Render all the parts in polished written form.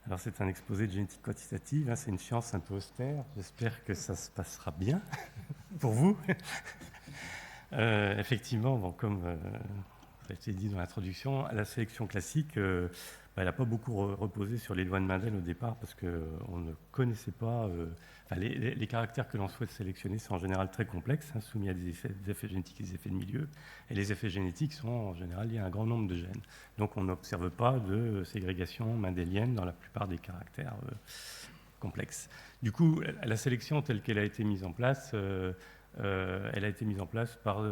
Alors c'est un exposé de génétique quantitative, c'est une science un peu austère, j'espère que ça se passera bien pour vous. Effectivement, bon, comme ça a été dit dans l'introduction, la sélection classique, elle n'a pas beaucoup reposé sur les lois de Mendel au départ parce qu'on ne connaissait pas... les caractères que l'on souhaite sélectionner sont en général très complexes, soumis à des effets génétiques et des effets de milieu. Et les effets génétiques sont en général liés à un grand nombre de gènes. Donc on n'observe pas de ségrégation mendélienne dans la plupart des caractères complexes. Du coup, la sélection telle qu'elle a été mise en place... elle a été mise en place par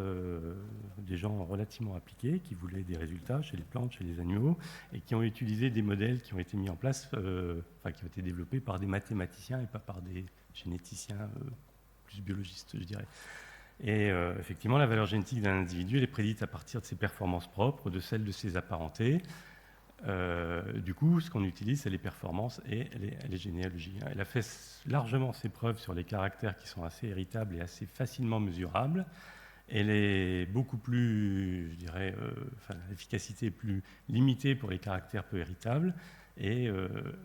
des gens relativement appliqués qui voulaient des résultats chez les plantes, chez les animaux, et qui ont utilisé des modèles qui ont été mis en place, qui ont été développés par des mathématiciens et pas par des généticiens plus biologistes, je dirais. Et effectivement, la valeur génétique d'un individu, elle est prédite à partir de ses performances propres, de celles de ses apparentés. Du coup, ce qu'on utilise, c'est les performances et les généalogies. Elle a fait largement ses preuves sur les caractères qui sont assez héritables et assez facilement mesurables. Elle est beaucoup plus, je dirais, l'efficacité est plus limitée pour les caractères peu héritables. Et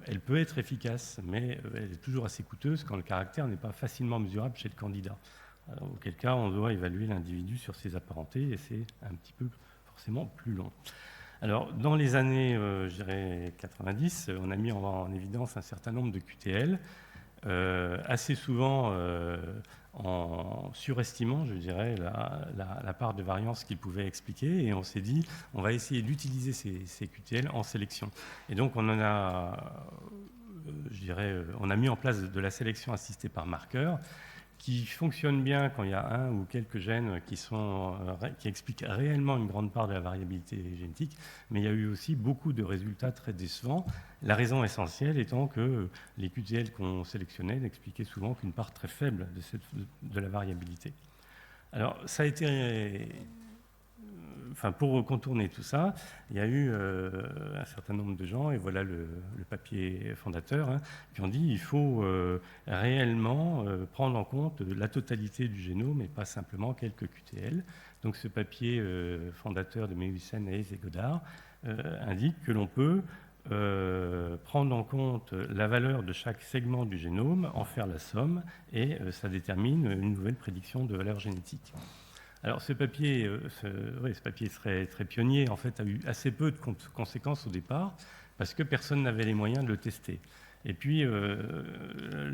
elle peut être efficace, mais elle est toujours assez coûteuse quand le caractère n'est pas facilement mesurable chez le candidat. Auquel cas, on doit évaluer l'individu sur ses apparentés, et c'est un petit peu forcément plus long. Alors, dans les années, je dirais 90, on a mis en évidence un certain nombre de QTL, assez souvent en surestimant, je dirais, la part de variance qu'ils pouvaient expliquer, et on s'est dit, on va essayer d'utiliser ces QTL en sélection. Et donc, on en a, je dirais, on a mis en place de la sélection assistée par marqueur, qui fonctionne bien quand il y a un ou quelques gènes qui expliquent réellement une grande part de la variabilité génétique, mais il y a eu aussi beaucoup de résultats très décevants. La raison essentielle étant que les QTL qu'on sélectionnait n'expliquaient souvent qu'une part très faible de la variabilité. Alors, ça a été... pour contourner tout ça, il y a eu un certain nombre de gens, et voilà le papier fondateur, qui ont dit qu'il faut réellement prendre en compte la totalité du génome et pas simplement quelques QTL. Donc ce papier fondateur de Mehuisen, Hayes et Goddard indique que l'on peut prendre en compte la valeur de chaque segment du génome, en faire la somme, et ça détermine une nouvelle prédiction de valeur génétique. Alors ce papier serait très pionnier, en fait, a eu assez peu de conséquences au départ, parce que personne n'avait les moyens de le tester. Et puis,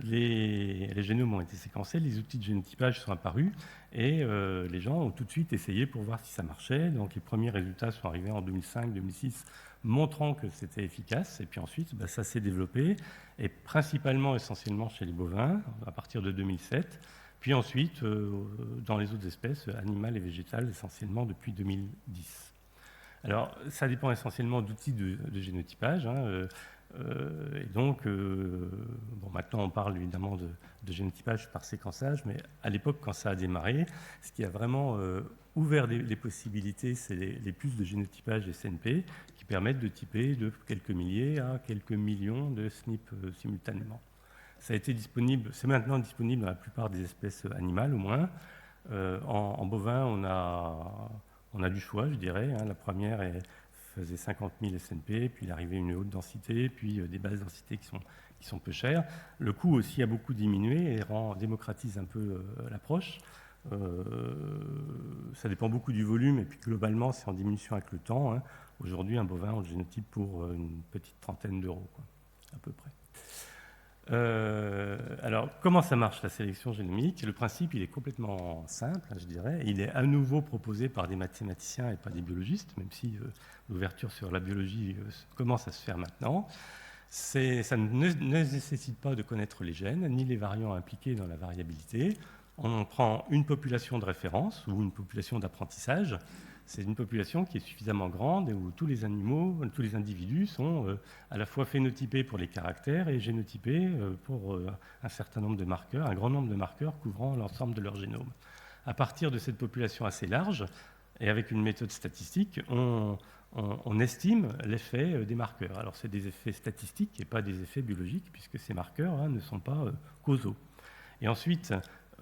les génomes ont été séquencés, les outils de génotypage sont apparus, et les gens ont tout de suite essayé pour voir si ça marchait. Donc les premiers résultats sont arrivés en 2005-2006, montrant que c'était efficace, et puis ensuite, ça s'est développé, et principalement, essentiellement chez les bovins, à partir de 2007, puis ensuite, dans les autres espèces, animales et végétales, essentiellement depuis 2010. Alors, ça dépend essentiellement d'outils de génotypage. Et donc, maintenant, on parle évidemment de génotypage par séquençage, mais à l'époque, quand ça a démarré, ce qui a vraiment ouvert les possibilités, c'est les puces de génotypage SNP qui permettent de typer de quelques milliers à quelques millions de SNP simultanément. Ça a été disponible, c'est maintenant disponible dans la plupart des espèces animales, au moins. En bovin, on a du choix, je dirais. La première faisait 50 000 SNP, puis il arrivait une haute densité, puis des basses densités qui sont peu chères. Le coût aussi a beaucoup diminué et démocratise un peu l'approche. Ça dépend beaucoup du volume, et puis globalement, c'est en diminution avec le temps. Aujourd'hui, un bovin, on le génotype pour une petite trentaine d'euros, à peu près. Alors, comment ça marche la sélection génomique? Le principe, il est complètement simple, je dirais. Il est à nouveau proposé par des mathématiciens et pas des biologistes, même si l'ouverture sur la biologie commence à se faire maintenant. Ça ne nécessite pas de connaître les gènes, ni les variants impliqués dans la variabilité. On prend une population de référence ou une population d'apprentissage. C'est une population qui est suffisamment grande et où tous les individus sont à la fois phénotypés pour les caractères et génotypés pour un certain nombre de marqueurs, un grand nombre de marqueurs couvrant l'ensemble de leur génome. À partir de cette population assez large, et avec une méthode statistique, on estime l'effet des marqueurs. Alors c'est des effets statistiques et pas des effets biologiques, puisque ces marqueurs ne sont pas causaux. Et ensuite,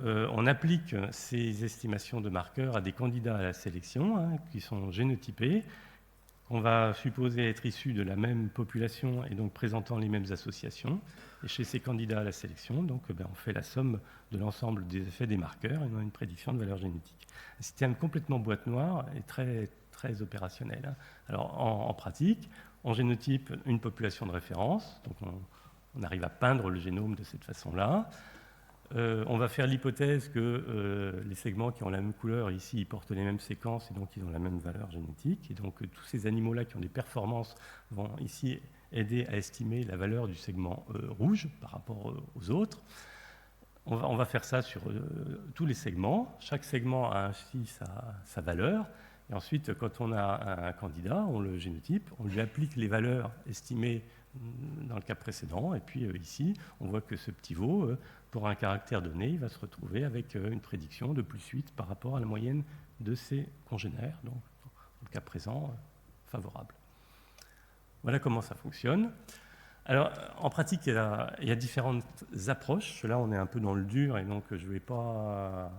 on applique ces estimations de marqueurs à des candidats à la sélection qui sont génotypés, qu'on va supposer être issus de la même population et donc présentant les mêmes associations. Et chez ces candidats à la sélection, donc, on fait la somme de l'ensemble des effets des marqueurs et on a une prédiction de valeur génétique. Un système complètement boîte noire et très, très opérationnel, hein. Alors, en pratique, on génotype une population de référence, donc on arrive à peindre le génome de cette façon-là. On va faire l'hypothèse que les segments qui ont la même couleur ici, ils portent les mêmes séquences et donc ils ont la même valeur génétique. Et donc tous ces animaux-là qui ont des performances vont ici aider à estimer la valeur du segment rouge par rapport aux autres. On va faire ça sur tous les segments. Chaque segment a ainsi sa valeur. Et ensuite, quand on a un candidat, on le génotype, on lui applique les valeurs estimées dans le cas précédent. Et puis ici, on voit que ce petit veau, pour un caractère donné, il va se retrouver avec une prédiction de +8 par rapport à la moyenne de ses congénères. Donc, dans le cas présent, favorable. Voilà comment ça fonctionne. Alors, en pratique, il y a différentes approches. Là, on est un peu dans le dur et donc je ne vais pas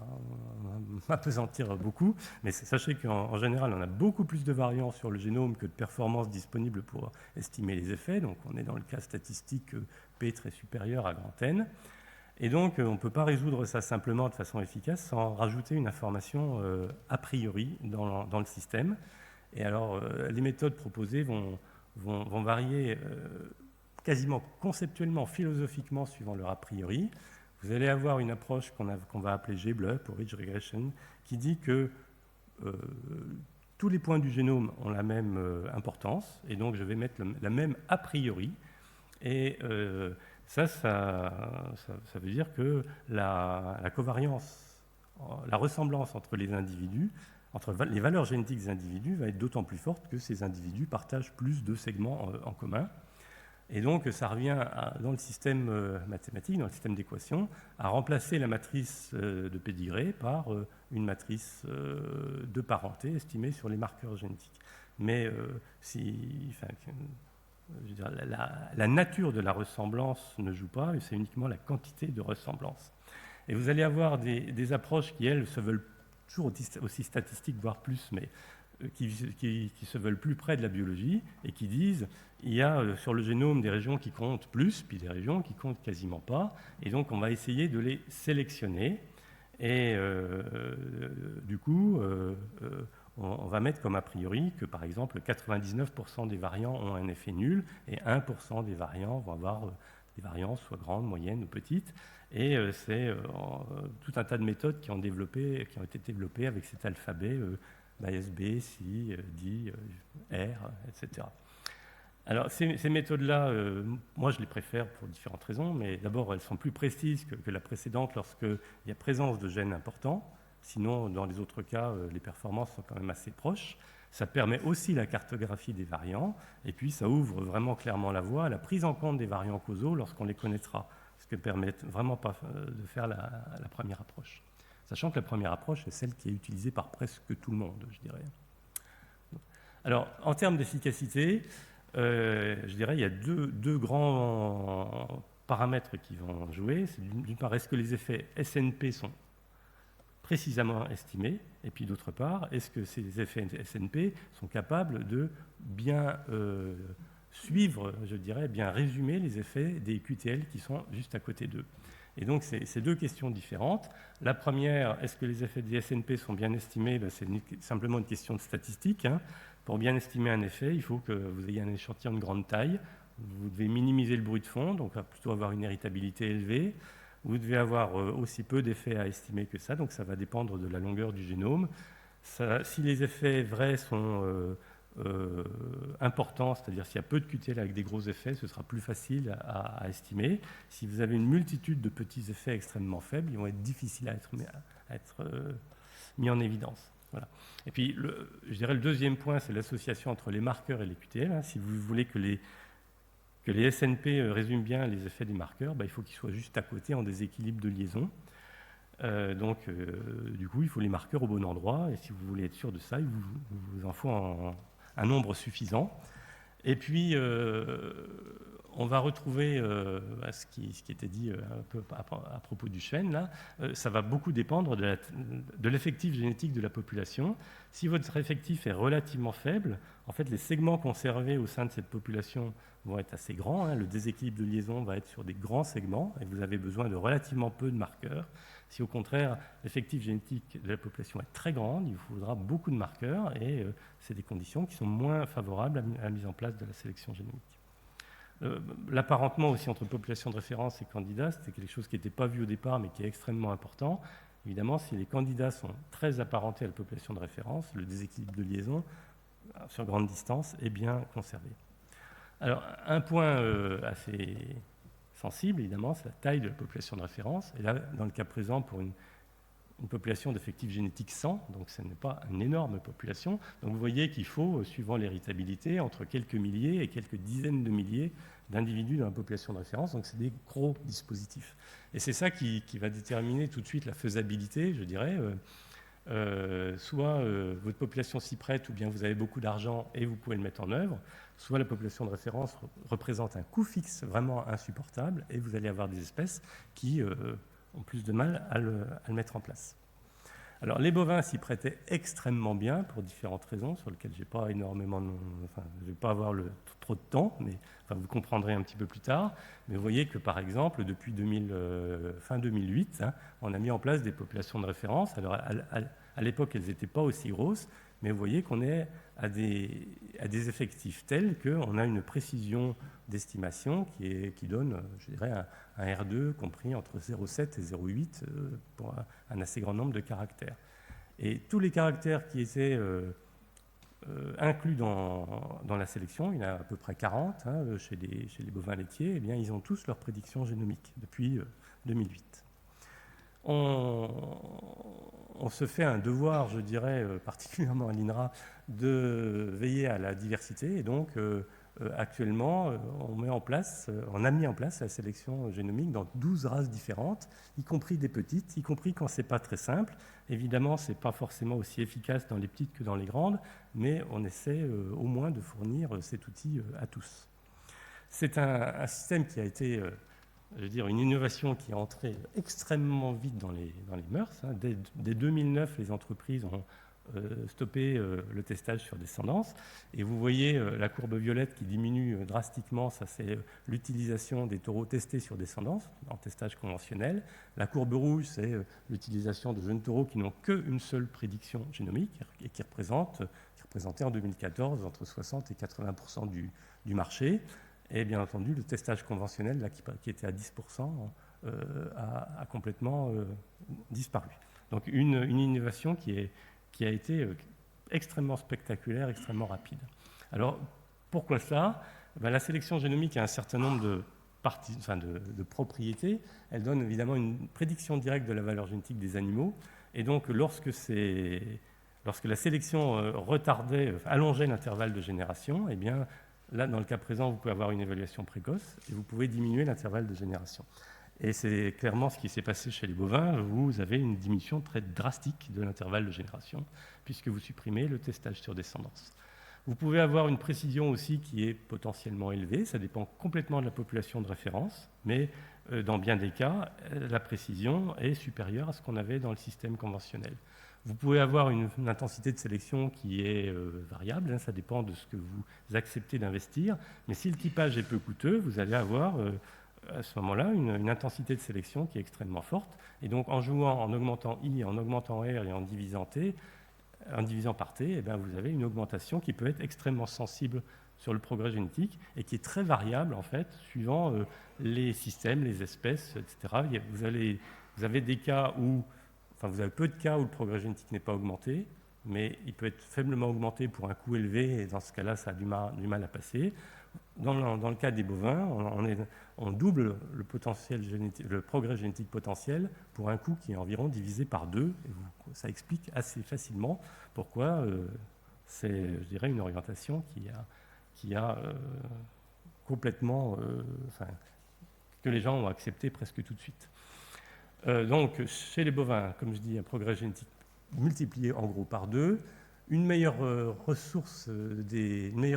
m'apesantir beaucoup. Mais sachez qu'en général, on a beaucoup plus de variants sur le génome que de performances disponibles pour estimer les effets. Donc, on est dans le cas statistique P très supérieur à grand N. Et donc, on ne peut pas résoudre ça simplement de façon efficace sans rajouter une information a priori dans le système. Et alors, les méthodes proposées vont varier quasiment conceptuellement, philosophiquement, suivant leur a priori. Vous allez avoir une approche qu'on va appeler GBLUP, ou Ridge Regression, qui dit que tous les points du génome ont la même importance, et donc je vais mettre la même a priori. Et ça veut dire que la covariance, la ressemblance entre les individus, entre les valeurs génétiques des individus, va être d'autant plus forte que ces individus partagent plus de segments en commun. Et donc, ça revient dans le système mathématique, dans le système d'équations, à remplacer la matrice de pédigré par une matrice de parenté estimée sur les marqueurs génétiques. Mais la nature de la ressemblance ne joue pas, c'est uniquement la quantité de ressemblance. Et vous allez avoir des approches qui, elles, se veulent toujours aussi statistiques, voire plus, mais qui se veulent plus près de la biologie et qui disent il y a sur le génome des régions qui comptent plus, puis des régions qui comptent quasiment pas, et donc on va essayer de les sélectionner. Et du coup, on va mettre comme a priori que, par exemple, 99% des variants ont un effet nul et 1% des variants vont avoir des variances soit grandes, moyennes ou petites. Et c'est tout un tas de méthodes qui ont été développées avec cet alphabet B, C, D, R, etc. Alors, ces méthodes-là, moi, je les préfère pour différentes raisons, mais d'abord, elles sont plus précises que la précédente lorsqu'il y a présence de gènes importants. Sinon, dans les autres cas, les performances sont quand même assez proches. Ça permet aussi la cartographie des variants, et puis ça ouvre vraiment clairement la voie à la prise en compte des variants causaux lorsqu'on les connaîtra, ce qui permet vraiment pas de faire la première approche. Sachant que la première approche est celle qui est utilisée par presque tout le monde, je dirais. Alors, en termes d'efficacité, je dirais qu'il y a deux grands paramètres qui vont jouer. D'une part, est-ce que les effets SNP sont précisément estimés? Et puis d'autre part, est-ce que ces effets SNP sont capables de bien suivre, je dirais, bien résumer les effets des QTL qui sont juste à côté d'eux? Et donc, c'est deux questions différentes. La première, est-ce que les effets des SNP sont bien estimés? C'est simplement une question de statistique. Pour bien estimer un effet, il faut que vous ayez un échantillon de grande taille. Vous devez minimiser le bruit de fond, donc plutôt avoir une héritabilité élevée. Vous devez avoir aussi peu d'effets à estimer que ça, donc ça va dépendre de la longueur du génome. Si les effets vrais sont importants, c'est-à-dire s'il y a peu de QTL avec des gros effets, ce sera plus facile à estimer. Si vous avez une multitude de petits effets extrêmement faibles, ils vont être difficiles à être mis en évidence. Voilà. Et puis, je dirais le deuxième point, c'est l'association entre les marqueurs et les QTL. Si vous voulez que les SNP résument bien les effets des marqueurs, il faut qu'ils soient juste à côté en déséquilibre de liaison. Du coup, il faut les marqueurs au bon endroit. Et si vous voulez être sûr de ça, il vous en faut un nombre suffisant. Et puis, on va retrouver ce qui était dit un peu à propos du chêne. Là, ça va beaucoup dépendre de l'effectif génétique de la population. Si votre effectif est relativement faible, en fait, les segments conservés au sein de cette population vont être assez grands. Le déséquilibre de liaison va être sur des grands segments et vous avez besoin de relativement peu de marqueurs. Si au contraire, l'effectif génétique de la population est très grande, il vous faudra beaucoup de marqueurs et c'est des conditions qui sont moins favorables à la mise en place de la sélection génomique. L'apparentement aussi entre population de référence et candidats, c'était quelque chose qui n'était pas vu au départ mais qui est extrêmement important. Évidemment, si les candidats sont très apparentés à la population de référence, le déséquilibre de liaison sur grande distance est bien conservé. Alors, un point assez sensible, évidemment, c'est la taille de la population de référence. Et là, dans le cas présent, pour une population d'effectifs génétiques 100, donc ce n'est pas une énorme population. Donc vous voyez qu'il faut, suivant l'héritabilité, entre quelques milliers et quelques dizaines de milliers d'individus dans la population de référence. Donc c'est des gros dispositifs. Et c'est ça qui va déterminer tout de suite la faisabilité, je dirais. Soit votre population s'y prête, ou bien vous avez beaucoup d'argent et vous pouvez le mettre en œuvre, soit la population de référence représente un coût fixe vraiment insupportable et vous allez avoir des espèces qui ont plus de mal à le mettre en place. Alors les bovins s'y prêtaient extrêmement bien pour différentes raisons sur lesquelles je n'ai pas énormément je ne vais pas avoir trop de temps, mais vous comprendrez un petit peu plus tard. Mais vous voyez que par exemple depuis fin 2008, on a mis en place des populations de référence. Alors à l'époque elles n'étaient pas aussi grosses, mais vous voyez qu'on est à des effectifs tels qu'on a une précision d'estimation qui donne, je dirais, un R2 compris entre 0,7 et 0,8 pour un assez grand nombre de caractères. Et tous les caractères qui étaient inclus dans la sélection, il y en a à peu près 40 chez les bovins laitiers, eh bien, ils ont tous leur prédiction génomique depuis 2008. On se fait un devoir, je dirais, particulièrement à l'INRA, de veiller à la diversité. Et donc, actuellement, on a mis en place la sélection génomique dans 12 races différentes, y compris des petites, y compris quand ce n'est pas très simple. Évidemment, ce n'est pas forcément aussi efficace dans les petites que dans les grandes, mais on essaie au moins de fournir cet outil à tous. C'est un système qui a été... je veux dire, une innovation qui est entrée extrêmement vite dans les mœurs. Dès 2009, les entreprises ont stoppé le testage sur descendance. Et vous voyez la courbe violette qui diminue drastiquement, ça c'est l'utilisation des taureaux testés sur descendance, en testage conventionnel. La courbe rouge, c'est l'utilisation de jeunes taureaux qui n'ont qu'une seule prédiction génomique et qui représentaient en 2014 entre 60 et 80% du marché. Et bien entendu, le testage conventionnel, là, qui était à 10%, a complètement disparu. Donc une innovation qui a été extrêmement spectaculaire, extrêmement rapide. Alors, pourquoi ça ? La sélection génomique a un certain nombre de propriétés. Elle donne évidemment une prédiction directe de la valeur génétique des animaux. Et donc, lorsque la sélection allongeait l'intervalle de génération, eh bien, là, dans le cas présent, vous pouvez avoir une évaluation précoce et vous pouvez diminuer l'intervalle de génération. Et c'est clairement ce qui s'est passé chez les bovins. Vous avez une diminution très drastique de l'intervalle de génération puisque vous supprimez le testage sur descendance. Vous pouvez avoir une précision aussi qui est potentiellement élevée. Ça dépend complètement de la population de référence, mais dans bien des cas, la précision est supérieure à ce qu'on avait dans le système conventionnel. Vous pouvez avoir une intensité de sélection qui est variable, ça dépend de ce que vous acceptez d'investir, mais si le typage est peu coûteux, vous allez avoir à ce moment-là une intensité de sélection qui est extrêmement forte, et donc en jouant, en augmentant I, en augmentant R et en divisant par T, eh bien, vous avez une augmentation qui peut être extrêmement sensible sur le progrès génétique et qui est très variable en fait, suivant les systèmes, les espèces, etc. Vous avez des cas où vous avez peu de cas où le progrès génétique n'est pas augmenté, mais il peut être faiblement augmenté pour un coût élevé, et dans ce cas-là, ça a du mal à passer. Dans le cas des bovins, on double le progrès génétique potentiel pour un coût qui est environ divisé par 2. Et ça explique assez facilement pourquoi c'est, je dirais, une orientation qui a complètement... que les gens ont accepté presque tout de suite. Donc, chez les bovins, comme je dis, un progrès génétique multiplié en gros par 2, une meilleure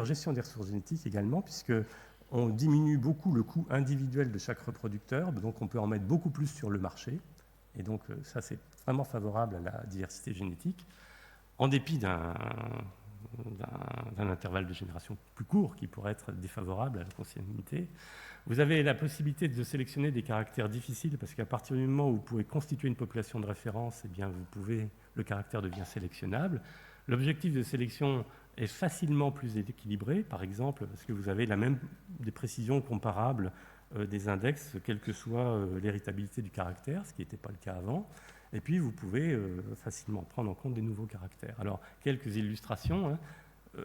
gestion des ressources génétiques également, puisqu'on diminue beaucoup le coût individuel de chaque reproducteur, donc on peut en mettre beaucoup plus sur le marché, et donc ça c'est vraiment favorable à la diversité génétique, en dépit d'un intervalle de génération plus court qui pourrait être défavorable à la consanguinité. Vous avez la possibilité de sélectionner des caractères difficiles parce qu'à partir du moment où vous pouvez constituer une population de référence, eh bien le caractère devient sélectionnable. L'objectif de sélection est facilement plus équilibré, par exemple, parce que vous avez des précisions comparables des index, quelle que soit l'héritabilité du caractère, ce qui n'était pas le cas avant. Et puis, vous pouvez facilement prendre en compte des nouveaux caractères. Alors, quelques illustrations. Hein.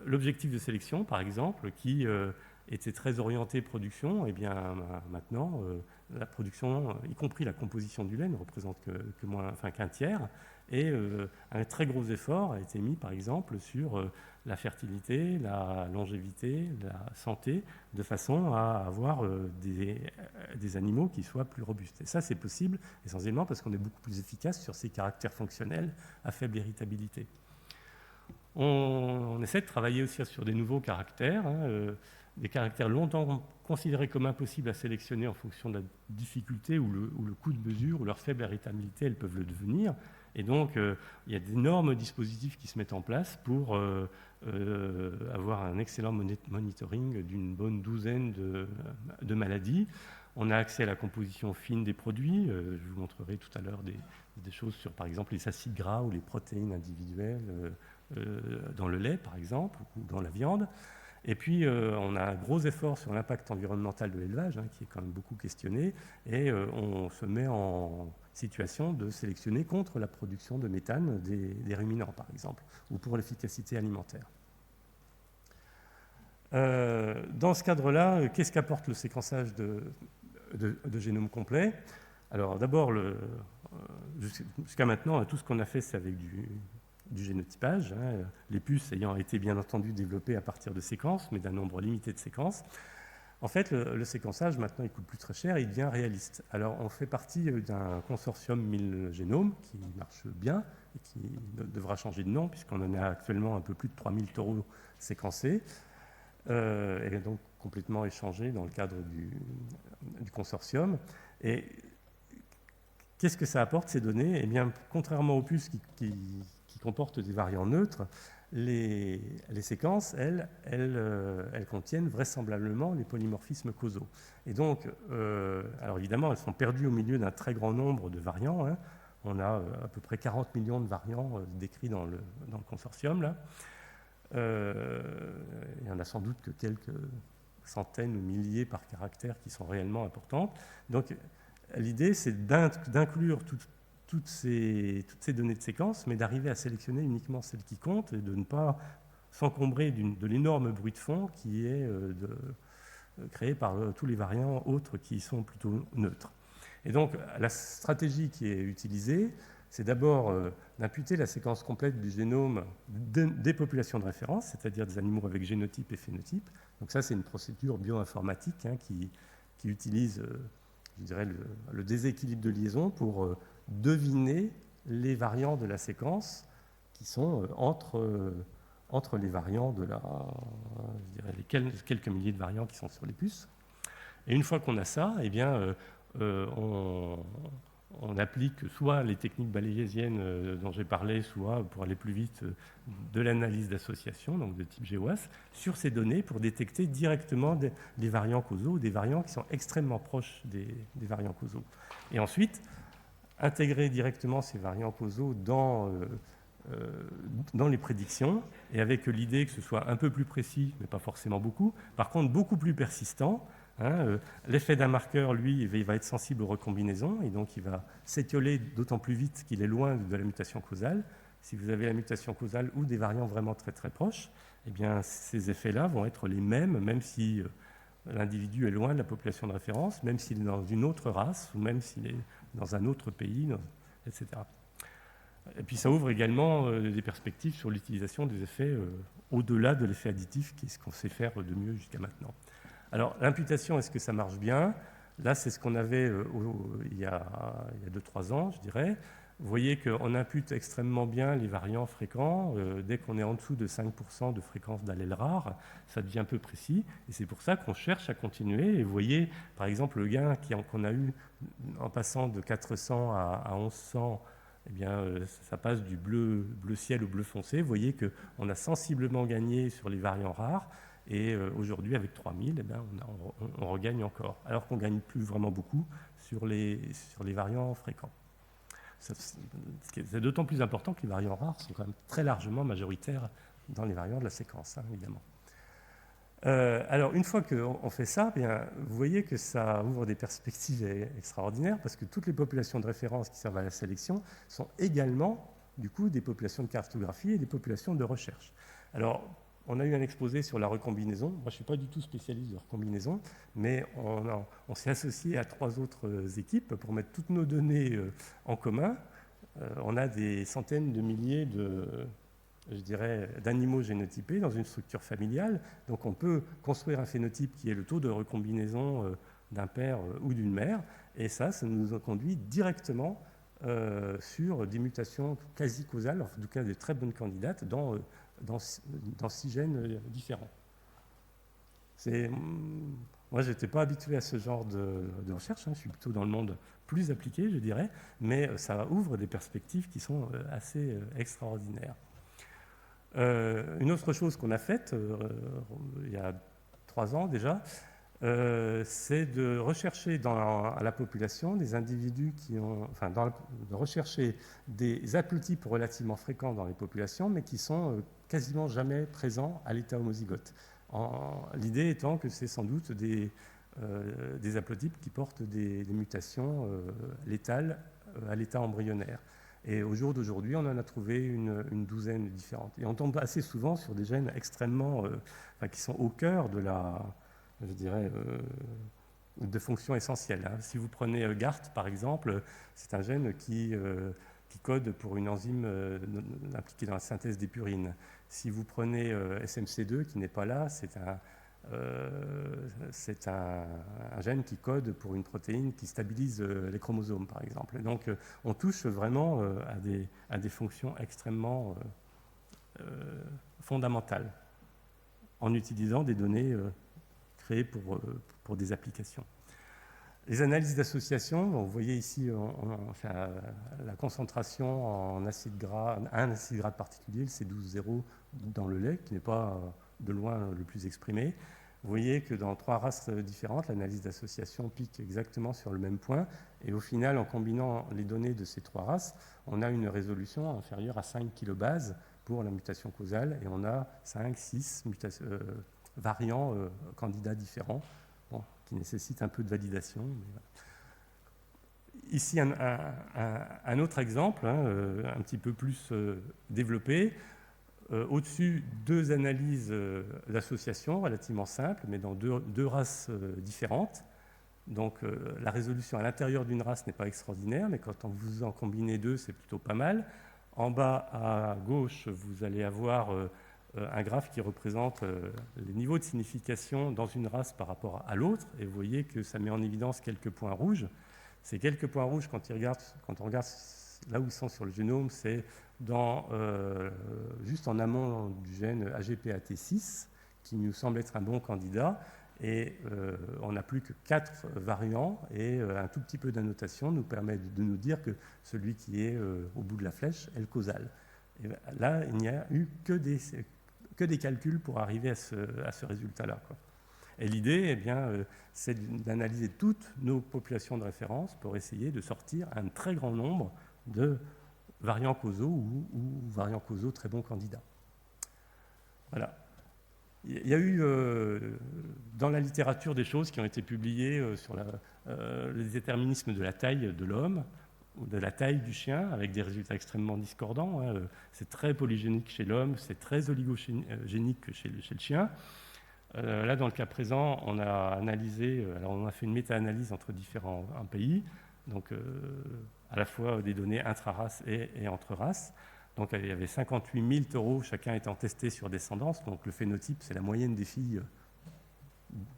L'objectif de sélection, par exemple, qui était très orienté production, et bien maintenant, la production, y compris la composition du lait, ne représente qu'un tiers. Et un très gros effort a été mis, par exemple, sur la fertilité, la longévité, la santé, de façon à avoir des animaux qui soient plus robustes. Et ça, c'est possible essentiellement parce qu'on est beaucoup plus efficace sur ces caractères fonctionnels à faible héritabilité. On essaie de travailler aussi sur des nouveaux caractères, des caractères longtemps considérés comme impossibles à sélectionner en fonction de la difficulté ou le coût de mesure ou leur faible héritabilité, elles peuvent le devenir. Et donc, il y a d'énormes dispositifs qui se mettent en place pour avoir un excellent monitoring d'une bonne douzaine de maladies. On a accès à la composition fine des produits. Je vous montrerai tout à l'heure des choses sur, par exemple, les acides gras ou les protéines individuelles dans le lait, par exemple, ou dans la viande. Et puis, on a un gros effort sur l'impact environnemental de l'élevage, qui est quand même beaucoup questionné, et on se met en situation de sélectionner contre la production de méthane des ruminants, par exemple, ou pour l'efficacité alimentaire. Dans ce cadre-là, qu'est-ce qu'apporte le séquençage de génome complet? Alors, d'abord, jusqu'à maintenant, tout ce qu'on a fait, c'est avec du génotypage, les puces ayant été bien entendu développées à partir de séquences, mais d'un nombre limité de séquences. En fait, le séquençage, maintenant, il coûte plus très cher et il devient réaliste. Alors, on fait partie d'un consortium 1000 génomes qui marche bien et qui devra changer de nom, puisqu'on en a actuellement un peu plus de 3000 taureaux séquencés, et donc complètement échangés dans le cadre du consortium. Et qu'est-ce que ça apporte, ces données? Eh bien, contrairement aux puces qui comportent des variants neutres, les séquences, elles contiennent vraisemblablement les polymorphismes causaux. Et donc, alors évidemment, elles sont perdues au milieu d'un très grand nombre de variants. On a à peu près 40 millions de variants décrits dans le consortium. Là. Il y en a sans doute que quelques centaines ou milliers par caractère qui sont réellement importantes. Donc, l'idée, c'est d'inclure toutes ces données de séquence, mais d'arriver à sélectionner uniquement celles qui comptent et de ne pas s'encombrer de l'énorme bruit de fond qui est créé par tous les variants autres qui sont plutôt neutres. Et donc, la stratégie qui est utilisée, c'est d'abord d'imputer la séquence complète du génome des populations de référence, c'est-à-dire des animaux avec génotype et phénotype. Donc ça, c'est une procédure bioinformatique qui utilise, je dirais, le déséquilibre de liaison pour deviner les variants de la séquence qui sont entre les variants je dirais, les quelques milliers de variants qui sont sur les puces. Et une fois qu'on a ça, eh bien, on applique soit les techniques balayésiennes dont j'ai parlé, soit, pour aller plus vite, de l'analyse d'association, donc de type GWAS, sur ces données pour détecter directement des variants causaux, des variants qui sont extrêmement proches des variants causaux. Et ensuite, intégrer directement ces variants causaux dans les prédictions, et avec l'idée que ce soit un peu plus précis, mais pas forcément beaucoup, par contre beaucoup plus persistant. L'effet d'un marqueur, lui, il va être sensible aux recombinaisons, et donc il va s'étioler d'autant plus vite qu'il est loin de la mutation causale. Si vous avez la mutation causale ou des variants vraiment très très proches, eh bien, ces effets-là vont être les mêmes, même si l'individu est loin de la population de référence, même s'il est dans une autre race, ou même s'il est dans un autre pays, etc. Et puis ça ouvre également des perspectives sur l'utilisation des effets au-delà de l'effet additif, qui est ce qu'on sait faire de mieux jusqu'à maintenant. Alors, l'imputation, est-ce que ça marche bien? Là, c'est ce qu'on avait il y a 2-3 ans, je dirais. Vous voyez qu'on impute extrêmement bien les variants fréquents. Dès qu'on est en dessous de 5% de fréquence d'allèles rares, ça devient peu précis. Et c'est pour ça qu'on cherche à continuer. Et vous voyez, par exemple, le gain qu'on a eu en passant de 400 à 1100 eh bien, ça passe du bleu ciel au bleu foncé. Vous voyez qu'on a sensiblement gagné sur les variants rares, et aujourd'hui, avec 3000, eh bien, on regagne encore, alors qu'on ne gagne plus vraiment beaucoup sur les variants fréquents. C'est d'autant plus important que les variants rares sont quand même très largement majoritaires dans les variants de la séquence, hein, évidemment. Alors, une fois qu'on fait ça, bien, vous voyez que ça ouvre des perspectives extraordinaires, parce que toutes les populations de référence qui servent à la sélection sont également, du coup, des populations de cartographie et des populations de recherche. Alors, on a eu un exposé sur la recombinaison. Moi, je ne suis pas du tout spécialiste de recombinaison, mais on s'est associé à 3 autres équipes pour mettre toutes nos données en commun. On a des centaines de milliers d'animaux génotypés dans une structure familiale. Donc on peut construire un phénotype qui est le taux de recombinaison d'un père ou d'une mère, et ça nous a conduit directement sur des mutations quasi causales, en tout cas des très bonnes candidates, dans 6 gènes différents. Moi, je n'étais pas habitué à ce genre de recherche, hein. Je suis plutôt dans le monde plus appliqué, je dirais, mais ça ouvre des perspectives qui sont assez extraordinaires. Une autre chose qu'on a faite il y a 3 ans déjà, c'est de rechercher dans la population des individus de rechercher des haplotypes relativement fréquents dans les populations, mais qui sont quasiment jamais présents à l'état homozygote. L'idée étant que c'est sans doute des haplotypes qui portent des mutations létales à l'état embryonnaire. Et au jour d'aujourd'hui, on en a trouvé une douzaine différentes. Et on tombe assez souvent sur des gènes extrêmement, qui sont au cœur de de fonctions essentielles, hein. Si vous prenez GART, par exemple, c'est un gène qui code pour une enzyme impliquée dans la synthèse des purines. Si vous prenez SMC2, qui n'est pas là, c'est un gène qui code pour une protéine qui stabilise les chromosomes, par exemple. Donc, on touche vraiment à des fonctions extrêmement fondamentales en utilisant des données créées pour des applications. Les analyses d'association, vous voyez ici la concentration en acide gras, un acide gras particulier, le C12,0 dans le lait, qui n'est pas de loin le plus exprimé. Vous voyez que dans 3 races différentes, l'analyse d'association pique exactement sur le même point. Et au final, en combinant les données de ces 3 races, on a une résolution inférieure à 5 kilobases pour la mutation causale. Et on a 5-6 variants candidats différents, qui nécessitent un peu de validation. Ici, un autre exemple, hein, un petit peu plus développé. Au-dessus, 2 analyses d'association relativement simples, mais dans deux races différentes. Donc la résolution à l'intérieur d'une race n'est pas extraordinaire, mais quand vous en combinez 2, c'est plutôt pas mal. En bas à gauche, vous allez avoir un graphe qui représente les niveaux de signification dans une race par rapport à l'autre, et vous voyez que ça met en évidence quelques points rouges. Ces quelques points rouges, quand on regarde là où ils sont sur le génome, c'est juste en amont du gène AGPAT6, qui nous semble être un bon candidat, et on n'a plus que 4 variants, et un tout petit peu d'annotation nous permet de nous dire que celui qui est au bout de la flèche est le causal. Et là, il n'y a eu que des calculs pour arriver à ce résultat-là, quoi. Et l'idée, eh bien, c'est d'analyser toutes nos populations de référence pour essayer de sortir un très grand nombre de variants causaux ou variants causaux très bons candidats. Voilà. Il y a eu dans la littérature des choses qui ont été publiées sur le déterminisme de la taille de l'homme ou de la taille du chien, avec des résultats extrêmement discordants, hein. C'est très polygénique chez l'homme, c'est très oligogénique chez le chien. Là, dans le cas présent, on a analysé, alors on a fait une méta-analyse entre différents pays, donc à la fois des données intra-races et entre-races. Donc il y avait 58 000 taureaux, chacun étant testé sur descendance. Donc le phénotype, c'est la moyenne des filles,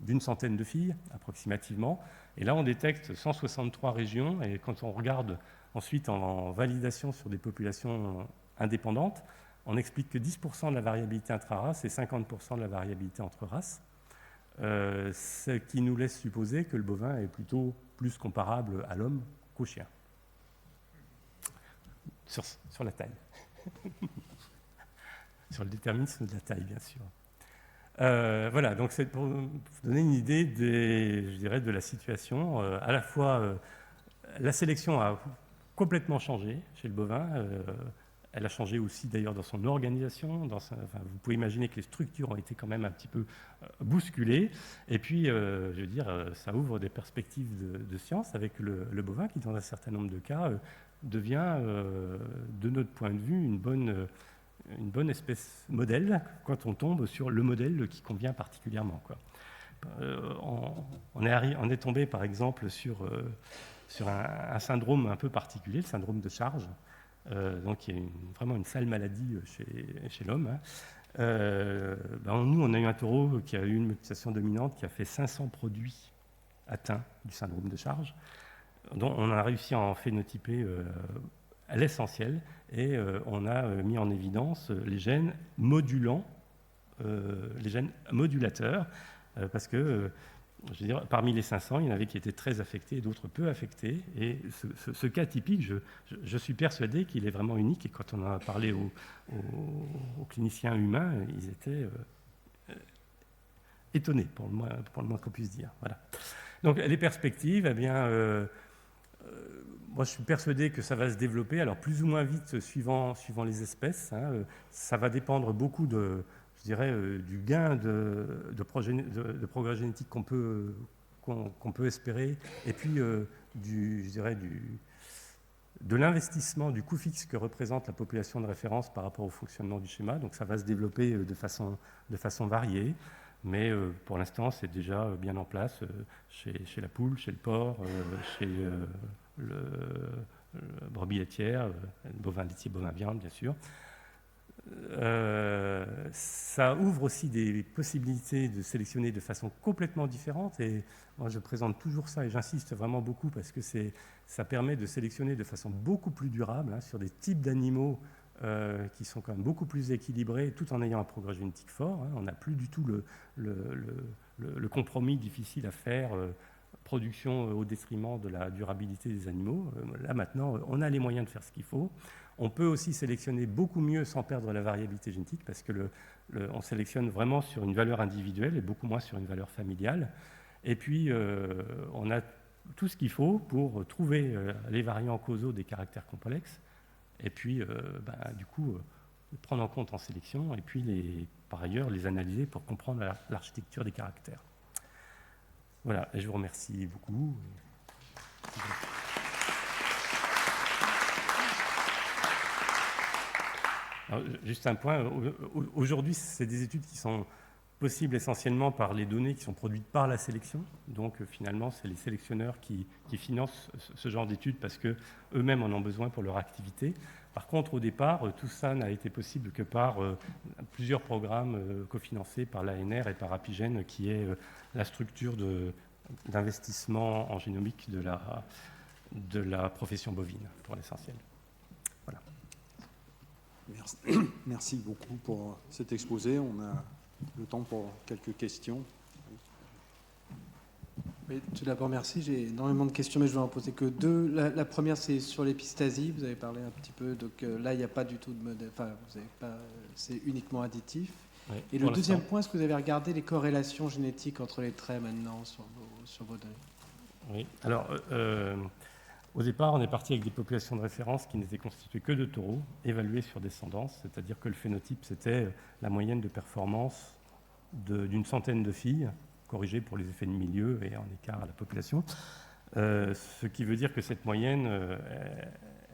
d'une centaine de filles approximativement. Et là, on détecte 163 régions. Et quand on regarde ensuite en validation sur des populations indépendantes, on explique que 10% de la variabilité intra-race et 50% de la variabilité entre races, ce qui nous laisse supposer que le bovin est plutôt plus comparable à l'homme qu'au chien. sur la taille. Sur le déterminisme de la taille, bien sûr. Voilà, donc c'est pour vous donner une idée je dirais, de la situation. À la fois, la sélection a complètement changé chez le bovin. Elle a changé aussi d'ailleurs dans son organisation. Vous pouvez imaginer que les structures ont été quand même un petit peu bousculées. Et puis, je veux dire, ça ouvre des perspectives de science avec le bovin qui, dans un certain nombre de cas, devient, de notre point de vue, une bonne espèce modèle quand on tombe sur le modèle qui convient particulièrement, quoi. On est tombé, par exemple, sur un syndrome un peu particulier, le syndrome de Charge, donc qui est vraiment une sale maladie chez l'homme. Hein. Nous, on a eu un taureau qui a eu une mutation dominante qui a fait 500 produits atteints du syndrome de Charge, dont on a réussi à en phénotyper l'essentiel, et on a mis en évidence les gènes modulants, les gènes modulateurs, parce que je veux dire, parmi les 500, il y en avait qui étaient très affectés et d'autres peu affectés. Et ce cas typique, je suis persuadé qu'il est vraiment unique. Et quand on a parlé aux cliniciens humains, ils étaient étonnés, pour le moins qu'on puisse dire. Voilà. Donc les perspectives, eh bien, moi je suis persuadé que ça va se développer, alors plus ou moins vite suivant les espèces. Hein. Ça va dépendre beaucoup je dirais, du gain de progrès génétique qu'on peut espérer, et puis je dirais, de l'investissement, du coût fixe que représente la population de référence par rapport au fonctionnement du schéma. Donc ça va se développer de façon variée, mais pour l'instant c'est déjà bien en place chez la poule, chez le porc, chez le brebis laitière, le bovin laitier, bovin viande bien sûr. Ça ouvre aussi des possibilités de sélectionner de façon complètement différente, et moi je présente toujours ça et j'insiste vraiment beaucoup parce que ça permet de sélectionner de façon beaucoup plus durable, hein, sur des types d'animaux qui sont quand même beaucoup plus équilibrés tout en ayant un progrès génétique fort. Hein. On n'a plus du tout le compromis difficile à faire, production au détriment de la durabilité des animaux. Là maintenant on a les moyens de faire ce qu'il faut. On peut aussi sélectionner beaucoup mieux sans perdre la variabilité génétique parce que on sélectionne vraiment sur une valeur individuelle et beaucoup moins sur une valeur familiale. Et puis, on a tout ce qu'il faut pour trouver les variants causaux des caractères complexes et puis, du coup, prendre en compte en sélection et puis, par ailleurs, les analyser pour comprendre l'architecture des caractères. Voilà, et je vous remercie beaucoup. Alors, juste un point, aujourd'hui, c'est des études qui sont possibles essentiellement par les données qui sont produites par la sélection. Donc, finalement, c'est les sélectionneurs qui financent ce genre d'études parce qu'eux-mêmes en ont besoin pour leur activité. Par contre, au départ, tout ça n'a été possible que par plusieurs programmes cofinancés par l'ANR et par Apigène, qui est la structure d'investissement en génomique de la profession bovine, pour l'essentiel. Voilà. Merci beaucoup pour cet exposé. On a le temps pour quelques questions. Oui, tout d'abord, merci. J'ai énormément de questions, mais je vais en poser que deux. La première, c'est sur l'épistasie. Vous avez parlé un petit peu. Donc là, il n'y a pas du tout de modèle. Enfin, vous avez pas. C'est uniquement additif. Oui, et le deuxième point, est-ce que vous avez regardé les corrélations génétiques entre les traits maintenant sur vos données? Oui. Alors, au départ, on est parti avec des populations de référence qui n'étaient constituées que de taureaux, évaluées sur descendance, c'est-à-dire que le phénotype, c'était la moyenne de performance d'une centaine de filles, corrigée pour les effets de milieu et en écart à la population. Ce qui veut dire que cette moyenne,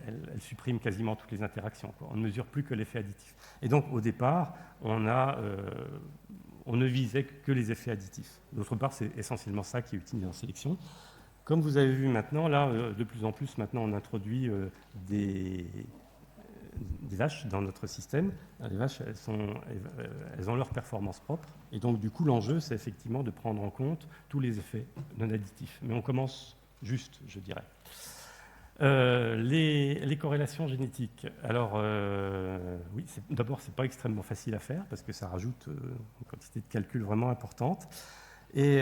elle supprime quasiment toutes les interactions, quoi. On ne mesure plus que l'effet additif. Et donc, au départ, on ne visait que les effets additifs. D'autre part, c'est essentiellement ça qui est utilisé en sélection. Comme vous avez vu maintenant, là, de plus en plus, maintenant, on introduit des vaches dans notre système. Les vaches, elles ont leur performance propre. Et donc, du coup, l'enjeu, c'est effectivement de prendre en compte tous les effets non additifs. Mais on commence juste, je dirais. Les corrélations génétiques. Alors, oui, d'abord, ce n'est pas extrêmement facile à faire parce que ça rajoute une quantité de calculs vraiment importante. Et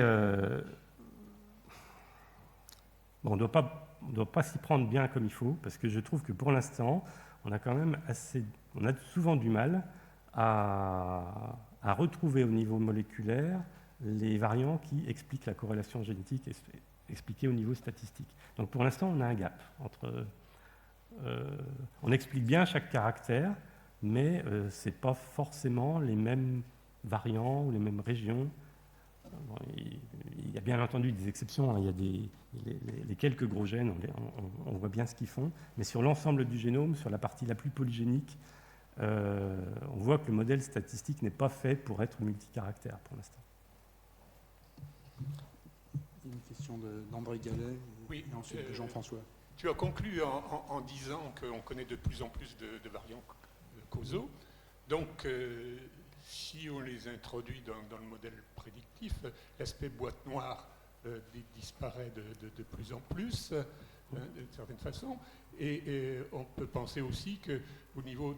on ne doit pas s'y prendre bien comme il faut, parce que je trouve que pour l'instant, on a quand même on a souvent du mal à retrouver au niveau moléculaire les variants qui expliquent la corrélation génétique expliquée au niveau statistique. Donc pour l'instant, on a un gap entre... on explique bien chaque caractère, mais ce n'est pas forcément les mêmes variants ou les mêmes régions. Bon, il y a bien entendu des exceptions, hein. Il y a les quelques gros gènes, on voit bien ce qu'ils font, mais sur l'ensemble du génome, sur la partie la plus polygénique, on voit que le modèle statistique n'est pas fait pour être multicaractère pour l'instant. Une question d'André Gallet Oui, et ensuite de Jean-François. Tu as conclu en disant qu'on connaît de plus en plus de variants causaux. Donc, si on les introduit dans le modèle prédictif, l'aspect boîte noire disparaît de plus en plus, d'une certaine façon. Et on peut penser aussi qu'au niveau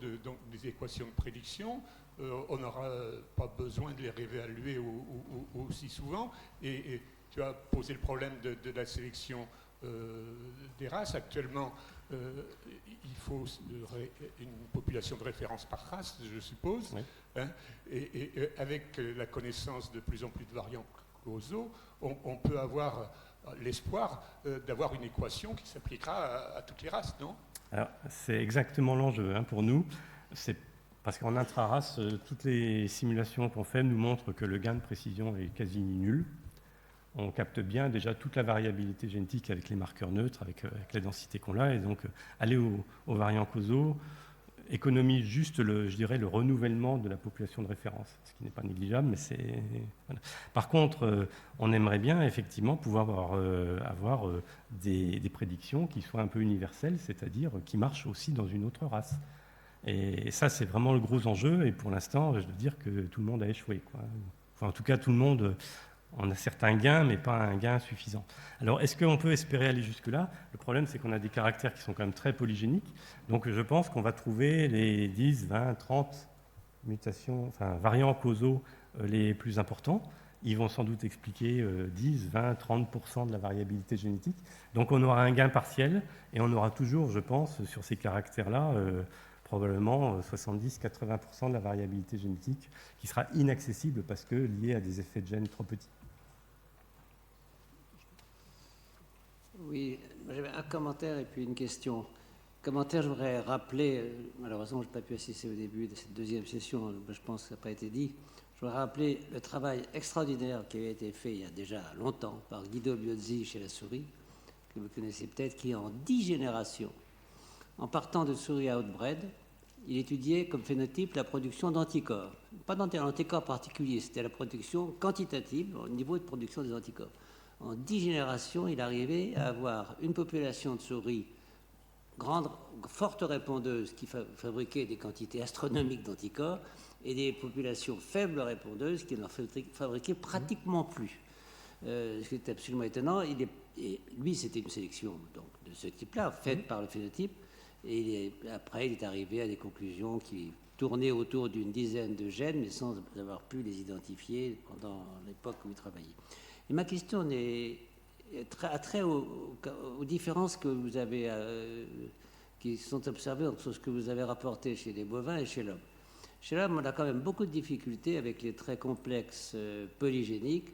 des équations de prédiction, on n'aura pas besoin de les réévaluer aussi souvent. Et tu as posé le problème de la sélection des races. Actuellement, il faut une population de référence par race, je suppose. Oui. Hein, et avec la connaissance de plus en plus de variants causaux, on peut avoir l'espoir d'avoir une équation qui s'appliquera à toutes les races, non? Alors, c'est exactement l'enjeu, hein, pour nous. C'est parce qu'en intra-race, toutes les simulations qu'on fait nous montrent que le gain de précision est quasi nul. On capte bien déjà toute la variabilité génétique avec les marqueurs neutres, avec la densité qu'on a, et donc aller aux variants causaux économise juste le renouvellement de la population de référence, ce qui n'est pas négligeable, mais c'est... Voilà. Par contre, on aimerait bien effectivement pouvoir avoir des prédictions qui soient un peu universelles, c'est-à-dire qui marchent aussi dans une autre race. Et ça, c'est vraiment le gros enjeu, et pour l'instant, je dois dire que tout le monde a échoué, quoi. Enfin, en tout cas, tout le monde... On a certains gains, mais pas un gain suffisant. Alors, est-ce qu'on peut espérer aller jusque-là? Le problème, c'est qu'on a des caractères qui sont quand même très polygéniques. Donc, je pense qu'on va trouver les 10, 20, 30 mutations, enfin, variants causaux les plus importants. Ils vont sans doute expliquer 10, 20, 30% de la variabilité génétique. Donc, on aura un gain partiel et on aura toujours, je pense, sur ces caractères-là, probablement 70-80% de la variabilité génétique qui sera inaccessible parce que liée à des effets de gènes trop petits. Oui, j'avais un commentaire et puis une question. Commentaire, je voudrais rappeler, malheureusement je n'ai pas pu assister au début de cette deuxième session, je pense que ça n'a pas été dit, je voudrais rappeler le travail extraordinaire qui avait été fait il y a déjà longtemps par Guido Biozzi chez la souris, que vous connaissez peut-être, qui en 10 générations, en partant de souris outbred, il étudiait comme phénotype la production d'anticorps. Pas d'anticorps particuliers, c'était la production quantitative, au niveau de production des anticorps. En 10 générations, il arrivait à avoir une population de souris grande, forte répondeuse qui fabriquait des quantités astronomiques d'anticorps et des populations faibles répondeuses qui n'en fabriquaient pratiquement plus. Ce qui est absolument étonnant. Lui, c'était une sélection donc, de ce type-là, faite par le phénotype. Et après, il est arrivé à des conclusions qui tournaient autour d'une dizaine de gènes, mais sans avoir pu les identifier pendant l'époque où il travaillait. Et ma question a trait aux différences que vous avez, qui sont observées entre ce que vous avez rapporté chez les bovins et chez l'homme. Chez l'homme, on a quand même beaucoup de difficultés avec les traits complexes polygéniques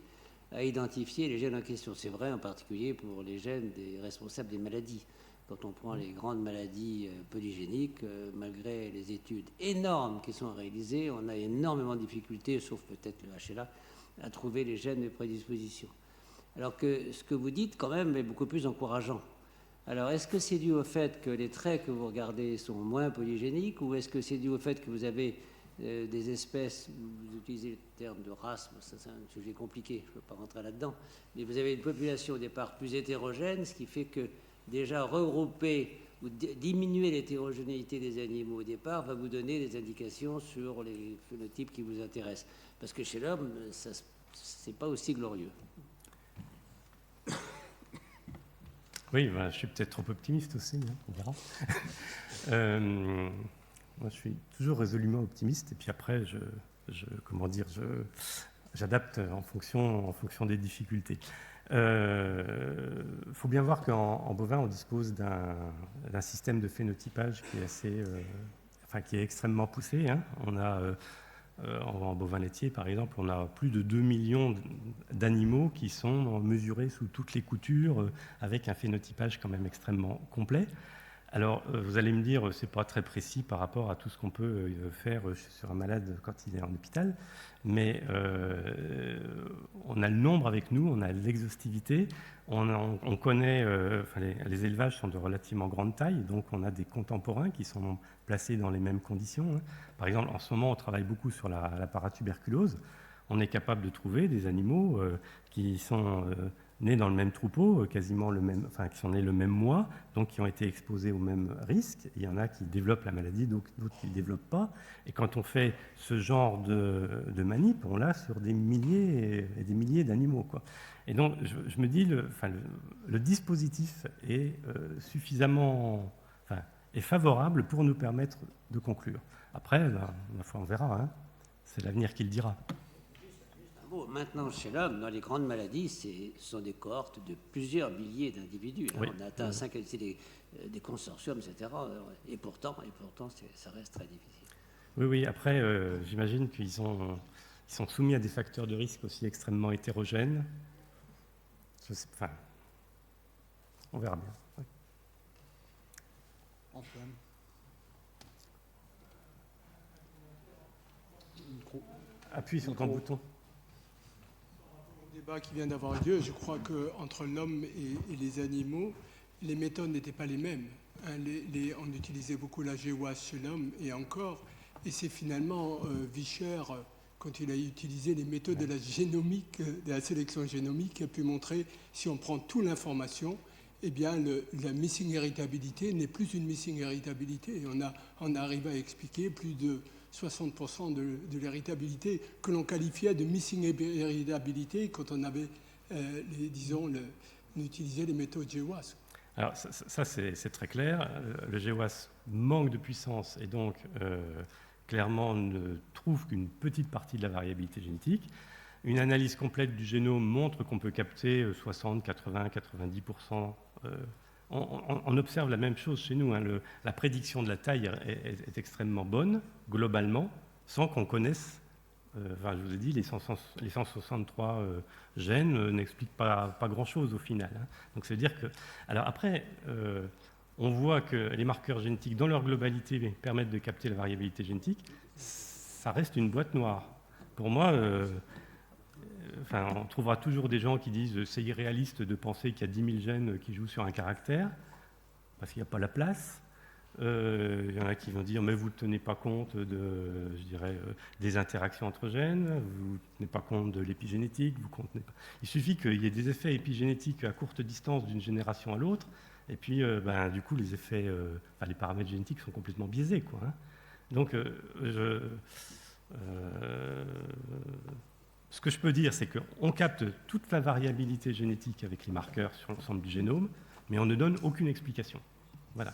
à identifier les gènes en question. C'est vrai en particulier pour les gènes des responsables des maladies. Quand on prend les grandes maladies polygéniques, malgré les études énormes qui sont réalisées, on a énormément de difficultés, sauf peut-être le HLA, à trouver les gènes de prédisposition. Alors que ce que vous dites, quand même, est beaucoup plus encourageant. Alors, est-ce que c'est dû au fait que les traits que vous regardez sont moins polygéniques, ou est-ce que c'est dû au fait que vous avez des espèces, vous utilisez le terme de race, ça c'est un sujet compliqué, je ne veux pas rentrer là-dedans, mais vous avez une population au départ plus hétérogène, ce qui fait que déjà regrouper ou diminuer l'hétérogénéité des animaux au départ va vous donner des indications sur les phénotypes qui vous intéressent. Parce que chez l'homme, c'est pas aussi glorieux. Oui, ben, je suis peut-être trop optimiste aussi, hein, on verra. Moi, je suis toujours résolument optimiste, et puis après, j'adapte en fonction des difficultés. Faut bien voir qu'en bovin, on dispose d'un système de phénotypage qui est assez, qui est extrêmement poussé, hein. On a en bovin laitier, par exemple, on a plus de 2 millions d'animaux qui sont mesurés sous toutes les coutures, avec un phénotypage quand même extrêmement complet. Alors, vous allez me dire, c'est pas très précis par rapport à tout ce qu'on peut faire sur un malade quand il est en hôpital, mais on a le nombre avec nous, on a l'exhaustivité, on connaît, les élevages sont de relativement grande taille, donc on a des contemporains qui sont placés dans les mêmes conditions, hein. Par exemple, en ce moment, on travaille beaucoup sur la paratuberculose. On est capable de trouver des animaux qui sont nés dans le même troupeau, quasiment le même, qui sont nés le même mois, donc qui ont été exposés au même risque. Il y en a qui développent la maladie, d'autres qui ne le développent pas. Et quand on fait ce genre de manip, on l'a sur des milliers et des milliers d'animaux, quoi. Et donc, je me dis, le dispositif est suffisamment est favorable pour nous permettre de conclure. Après, on verra, hein. C'est l'avenir qui le dira. Maintenant, chez l'homme, dans les grandes maladies, ce sont des cohortes de plusieurs milliers d'individus. Oui. On atteint 5 des consortiums, etc. Et pourtant, ça reste très difficile. Oui. Après, j'imagine qu'ils sont soumis à des facteurs de risque aussi extrêmement hétérogènes. On verra bien. Oui. Antoine. Appuie sur le grand bouton. Le débat qui vient d'avoir lieu, je crois qu'entre l'homme et les animaux, les méthodes n'étaient pas les mêmes. Hein, on utilisait beaucoup la GWAS chez l'homme et encore, et c'est finalement Vischer, quand il a utilisé les méthodes de la génomique, de la sélection génomique, qui a pu montrer, si on prend toute l'information, eh bien, la missing héritabilité n'est plus une missing héritabilité. Et on arrive à expliquer plus de 60% de l'héritabilité que l'on qualifiait de missing héritabilité quand on avait, on utilisait les méthodes GWAS. Alors ça c'est très clair. Le GWAS manque de puissance et donc clairement ne trouve qu'une petite partie de la variabilité génétique. Une analyse complète du génome montre qu'on peut capter 60, 80, 90%. On observe la même chose chez nous, hein. La prédiction de la taille est extrêmement bonne, globalement, sans qu'on connaisse, je vous ai dit, les 163 gènes n'expliquent pas grand-chose au final, hein. Donc ça veut dire que... Alors après, on voit que les marqueurs génétiques, dans leur globalité, permettent de capter la variabilité génétique. Ça reste une boîte noire. Pour moi... on trouvera toujours des gens qui disent c'est irréaliste de penser qu'il y a 10 000 gènes qui jouent sur un caractère, parce qu'il n'y a pas la place. Il y en a qui vont dire mais vous ne tenez pas compte des interactions entre gènes, vous ne tenez pas compte de l'épigénétique. Il suffit qu'il y ait des effets épigénétiques à courte distance d'une génération à l'autre, et puis du coup les effets, les paramètres génétiques sont complètement biaisés, quoi, hein. Donc ce que je peux dire, c'est qu'on capte toute la variabilité génétique avec les marqueurs sur l'ensemble du génome, mais on ne donne aucune explication. Voilà.